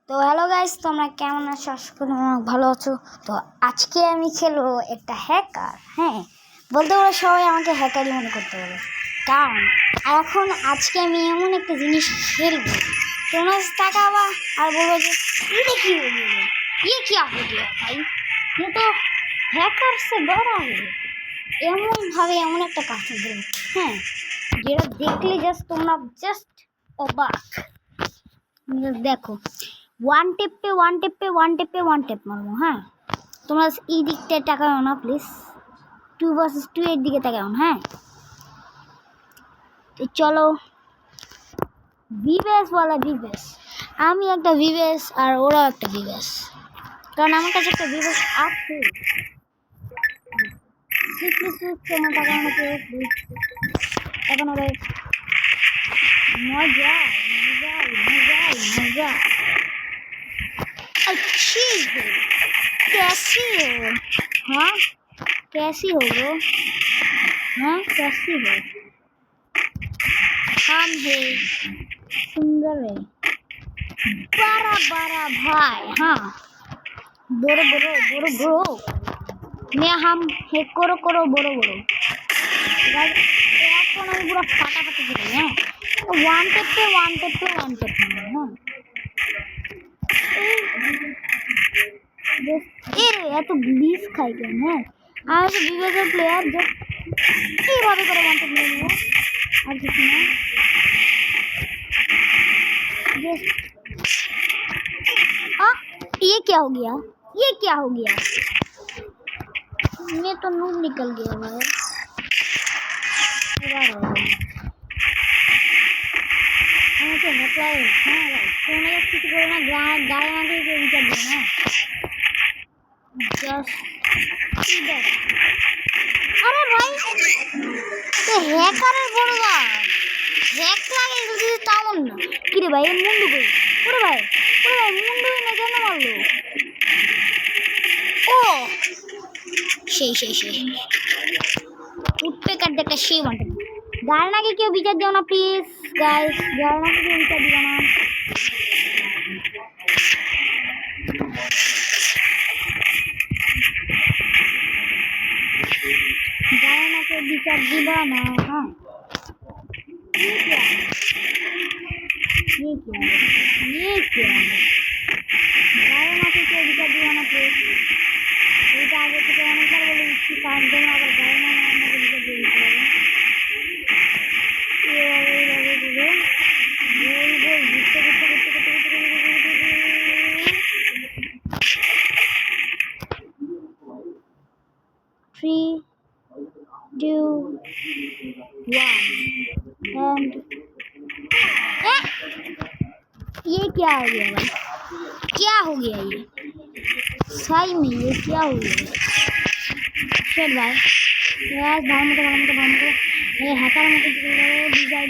তো hello guys, তোমরা কেমন আছো? আশা করি তোমরা ভালো আছো। তো আজকে আমি খেলবো একটা হ্যাকার। হ্যাঁ, বলতে পারো সবাই আমাকে হ্যাকারই মনে করতে পারে, কারণ এখন আজকে আমি এমন একটা জিনিস খেলবো, তোমরা তাকাবা আর বলবো যে এটা কি হলো, ये क्या हो गया भाई, ये तो হ্যাকার সে বড়া है। এমনভাবে এমন একটা কাজ দেবো, হ্যাঁ, যেটা দেখলে জাস্ট তোমরা জাস্ট অবাক। দেখো, ওয়ান টেপ মারবো। হ্যাঁ, তোমরা এই দিকটায় তাকাও না প্লিজ, 2 vs 2 এর দিকে তাকাও। হ্যাঁ, তো চলো ভিভেস বলা ভিভেস, আমি একটা ভিভেস আর ওরাও একটা ভিভেস, কারণ আমার কাছে একটা ভিভেস আছে। তোমার তাকাও না কেউ প্লিজ। এখন আবার মজা মজা মজা মজা। अच्छी हो, कैसी हो? हाँ, कैसी हो वो? हाँ, कैसी हो? हम है, सुंदर है, बड़ा बड़ा भाई। हाँ, बड़ो बड़ो बड़ो बड़ो, मैं हम है करो करो बड़ो बड़ो। এখন আমি পুরো ফাটাফাটি করি। হ্যাঁ, ওয়ান টেপ হ্যাঁ, এত গ্লিচ খাই কেন? হ্যাঁ, আমি তো বিবেকের প্লেয়ার, জাস্ট কীভাবে করে ওয়ান টেপ নিয়ে নেবো আর কিছু না। ये क्या हो गया, ये क्या हो गया? ये तो नूब निकल गया भाई। अरे भाई, तो হ্যাকারের বড় ভাই হ্যাক লাগে যদি তেমন না কি রে ভাই, মুন্ডু কই? ওরে ভাই মুন্ডু না কেন মারলো? ও সেই উঠতে কাটতে একটা সেই ওয়ান্টেড। গার্নাকে কেউ বিচার দিও না প্লিজ গাইস, গার্নাকে কেউ বিচার দিও না। গার্নাকে বিচার দিবা না। হ্যাঁ, ये क्या গার্নাকে কেউ বিচার দিও না প্লিজ। এটা আগে থেকে অনেকবার বলে দিচ্ছি, কারণ তোমরা আবার গার্না আমাকে বিচার দিয়ে দিতে পারো। Three, 2, 1 and ये क्या हो गया भाई, क्या हो गया ये सही में, ये क्या हो गया? चल भाई यार, भाई मत ये हैकर मत डिजाइन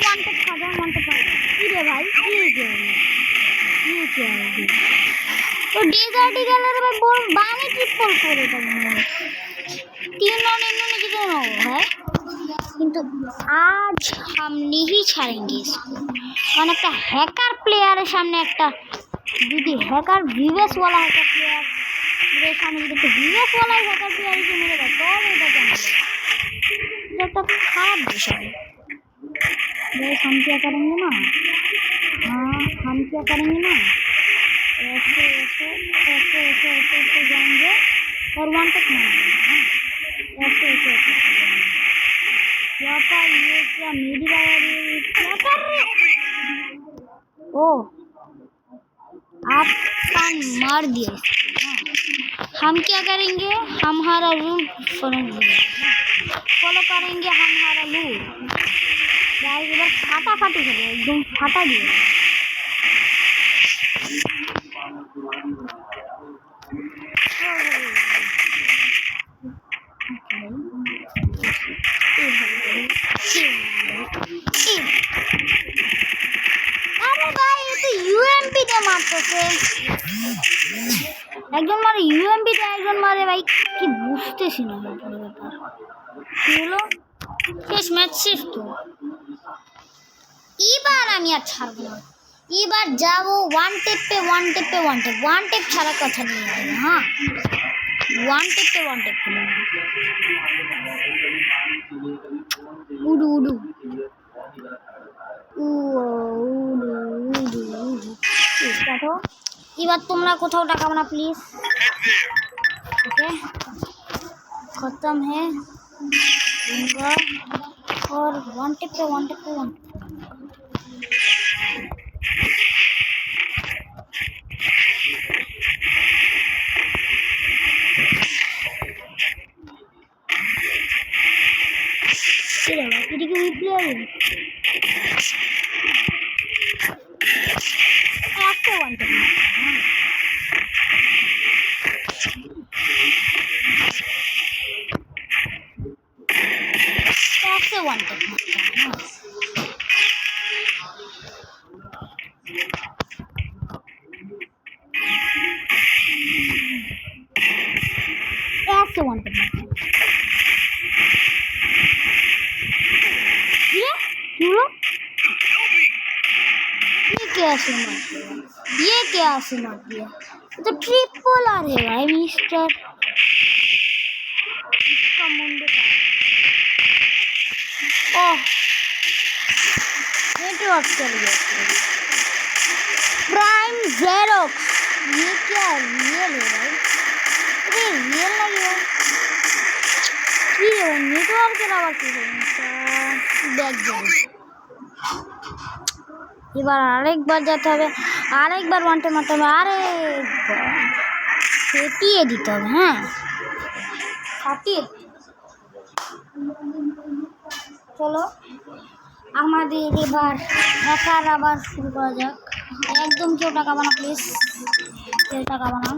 1 टेप खा जाओ, 1 टेप इरे भाई, ये क्या हो गया? तो डेजर्ट गैलर में बोल बाने ट्रिपल করে দেব, 3 রাউন্ড इन्होंने जीते ना है, কিন্তু আজ हम नहीं ছাড়ेंगे इसको। মানে একটা হ্যাকার প্লেয়ারের সামনে একটা, যদি হ্যাকার ভিভেস वाला হ্যাকার প্লেয়ার এর সামনে যদি একটা ভিভেস वाला হ্যাকার প্লেয়ার এসে মেরে দেয়, তাহলে এটা কেমন? এটা তো খারাপ বিষয়। गाइस हम क्या करेंगे ना, हाँ हम क्या करेंगे ना, ऐसे जाएंगे और 1 टेप मारेंगे। ऐसे ये क्या मेरी क्या कर रहे? ओ आप कान मार दिए। हम क्या करेंगे, हमारा रूल फॉलो करेंगे, हमारा रूल गाइस। এবার ফাটাফাটি হবে, একদম ফাটা দিয়ে। अरे भाई ये तो यूएमपी के मारते थे। একজন মারে ইউএমপি তে, একজন মারে ভাই কি বুঝতেছি না পুরো ব্যাপার। কি হলো? শেষ ম্যাচ শেষ তো। এবার আমি আর ছাড়বো না, এবার যাবো ওয়ান টেপে ওয়ান টেপে ওয়ান টেপ, ওয়ান টেপ ছাড়া কথা নিয়ে যাবে। হ্যাঁ, ওয়ান টেপে ওয়ান টেপ খেলে উডু উডু দেখো। এবার তোমরা কোথাও টাকাবো না প্লিজ। ओके खत्म है और वन टिप पे वन टिप पे वन one tip ऐसे one tip ये क्या सिमट ये क्या सिमट दिया, तो ट्रिपल आर है भाई मिस्टर इसका मुंडे का। ओह नेटवर्क चल गया। प्राइम जेरोक्स ये क्या रियल है भाई? अरे रियल नहीं है ये नेटवर्क के अलावा की बैक जाए। এবার আরেকবার যেতে হবে, আরেকবার ওয়ানটে মারতে হবে, আরেকবার ফেটিয়ে দিতে হবে। হ্যাঁ ফাটিয়ে চলো আমাদের এবার হ্যাকার আবার শুরু করা যাক। একদম কেউ টাকা বানা প্লিজ, কেউ টাকা বানা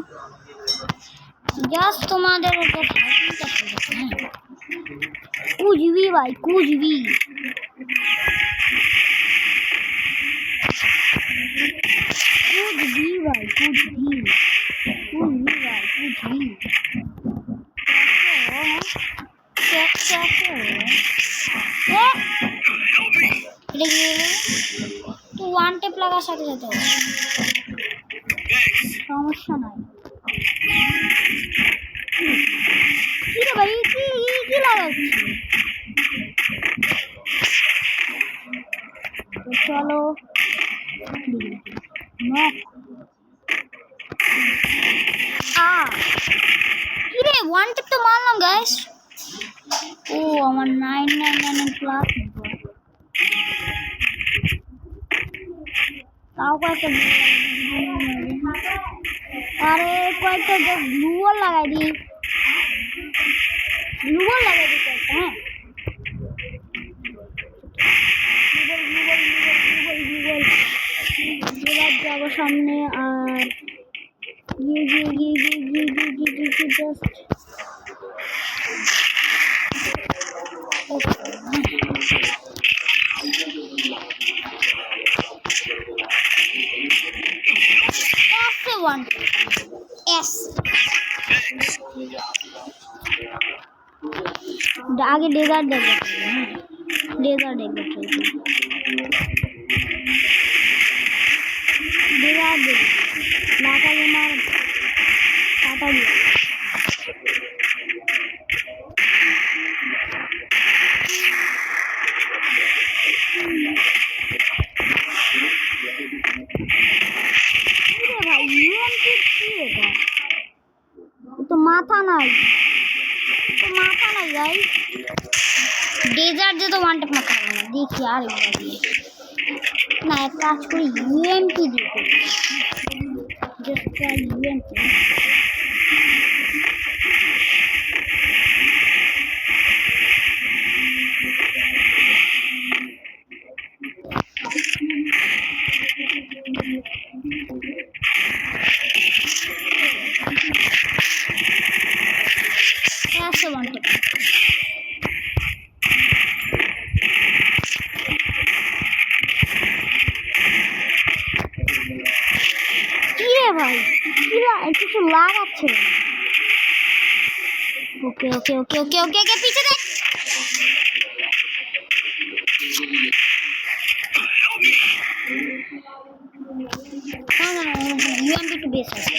জাস্ট তোমাদের কুচবি ভাই কুচবি भाई कुछ भी भाई कुछ भी तो वन टेप लगा साथे साथे समस्या নাই। কি রে ভাই কি লাগাচ্ছি? তো চলো না কিরে ওয়ান টেপ তো মারলাম গাইস। ও আমার 999 প্লাস তাও কয়েকটা আরে কয়েকটা গ্লুওয়াল লাগাই দি, গ্লুওয়াল লাগাই দি কয়েকটা। হ্যাঁ এবার যাবো সামনে আর just one yes आगे डेजर्ट डेजर्ट लाका मार काटा दिया। भाई यूएमपी तो माथा নাই, তো মাথা নাই গাইস। ডেজার্ট দিয়ে তো ওয়ান টেপ মারতে পারবো না, দেখি আর না এক কাজ করি ইউএমপি দিয়ে জাস্ট ইউএমপি। ऐसे वन टेप ভাই কিছু লাগাচ্ছে। ওকে ওকে ওকে ওকে ওকে ওকে পিছে দেখ। না না ইউএমপি টু বেস আছে।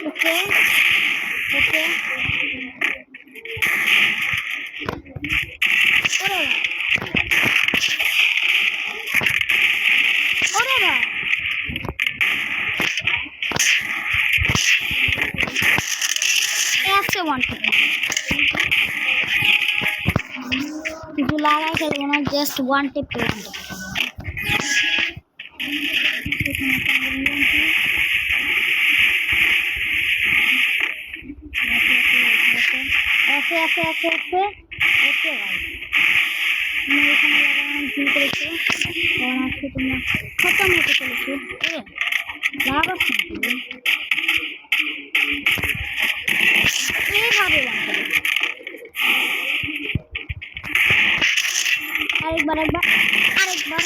ওকে ওকে ওরে ভাই ऐसे वन जुलारा खेलबो ना जस्ट वन टिप पे ऐसे ऐसे ऐसे ऐसे ओके भाई मैं এখানে লাগানো শুরু করেছি और আজকে তোমরা খতম হতে চলেছে এ লাগাস এইভাবে আরেকবার একবার আরেকবার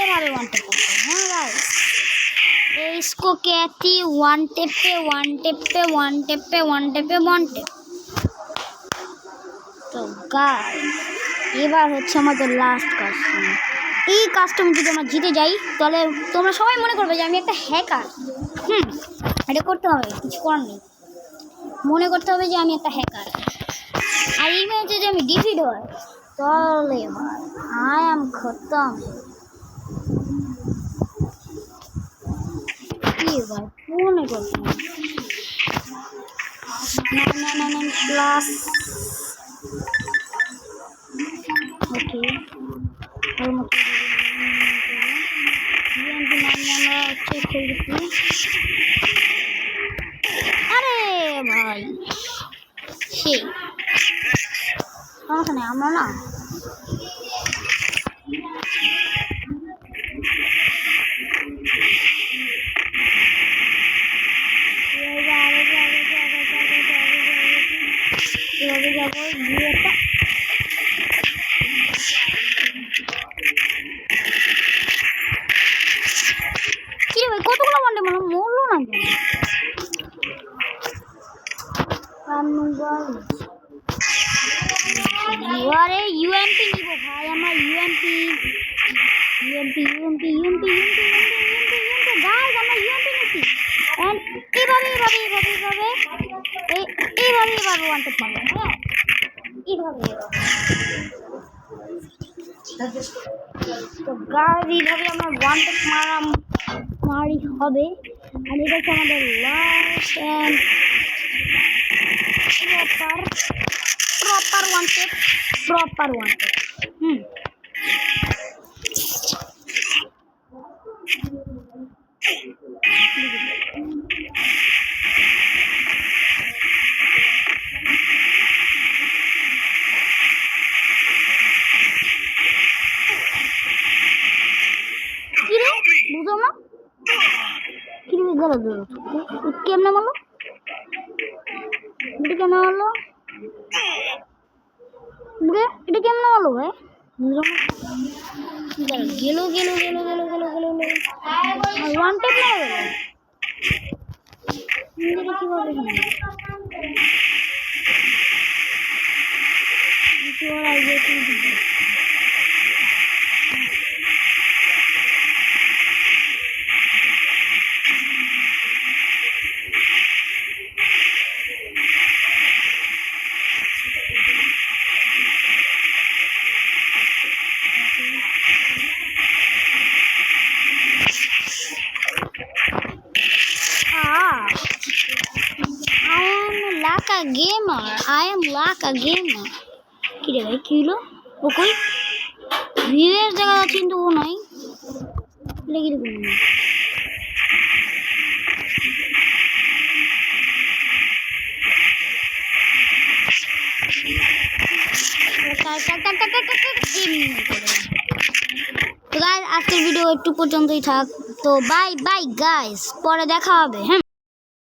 এভাবে ওয়ান টেপ করতে হ্যাঁ গাইস इसको कहती वन टेप पे वन टेप पे वन टेप पे वन टेप पे वन टेप। তো গাইস এবার হচ্ছে আমাদের লাস্ট কাস্টম। এই কাস্টম যদি আমরা জিতে যাই তাহলে তোমরা সবাই মনে করবে যে আমি একটা হ্যাকার। এটা করতে হবে, কিছু করার নেই, মনে করতে হবে যে আমি একটা হ্যাকার। আর এই ম্যাচে যদি আমি ডিফিট হয় তাহলে ভাই আই এম খতম। কি ভাই মনে করতে না প্লাস ওকে ওর মতো আমরা চেক করেছি। আরে ভাই সেই সমস্যা নেই, আমরা না এভাবে যাবো গিয়ে একটা কি ভাই কতগুলো মন্ডে মানে মরলো না কেন? আরে ইউএমপি নিবো ভাই আমার UMP UMP UMP UMP UMP UMP guys আমরা ইউএমপি নিছি এন্ড এইভাবে ওয়ান টেপ মারবো। হ্যাঁ এইভাবে তো গাইস এইভাবে আমরা ওয়ান টেপ মারি হবে। আর এটা হচ্ছে আমাদের last and proper one tape কিরে বুঝো না কিরে গেল কেমনে মারলো এটা কেমনে মারলো এটা কেমনে মারলো ভাই বুঝো না গেল গেল গেল গেল গেল গেল ওয়ান টেপ না গেল কিভাবে I am like a gamer. কি রে ভাই কি হলো ও কই ভিউয়ের জায়গা আছে কিন্তু ও নাই লেগে রে কোনো তো গাইস আজকের ভিডিও একটু পর্যন্তই থাক। তো বাই বাই গাইস, পরে দেখা হবে। হ্যাঁ।